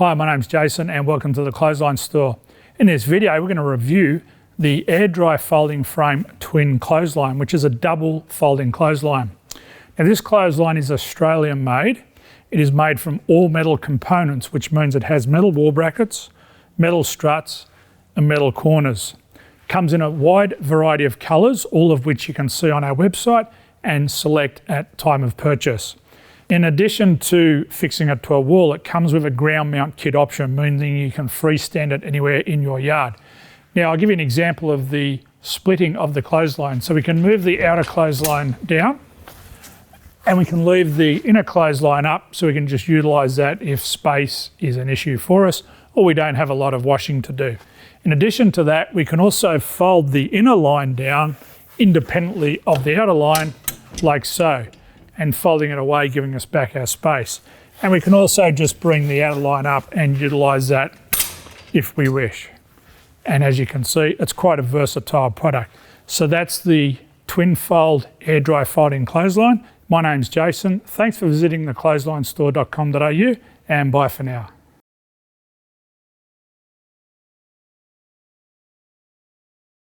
Hi, my name's Jason and welcome to the Clothesline Store. In this video, we're going to review the air dry folding frame twin clothesline, which is a double folding clothesline. Now this clothesline is Australian made. It is made from all metal components, which means it has metal wall brackets, metal struts and metal corners. Comes in a wide variety of colours, all of which you can see on our website and select at time of purchase. In addition to fixing it to a wall, it comes with a ground mount kit option, meaning you can freestand it anywhere in your yard. Now I'll give you an example of the splitting of the clothesline. So we can move the outer clothesline down and we can leave the inner clothesline up, so we can just utilise that if space is an issue for us or we don't have a lot of washing to do. In addition to that, we can also fold the inner line down independently of the outer line, like so, and folding it away, giving us back our space. And we can also just bring the outer line up and utilise that if we wish. And as you can see, it's quite a versatile product. So that's the twin fold air dry folding clothesline. My name's Jason. Thanks for visiting theclotheslinestore.com.au and bye for now.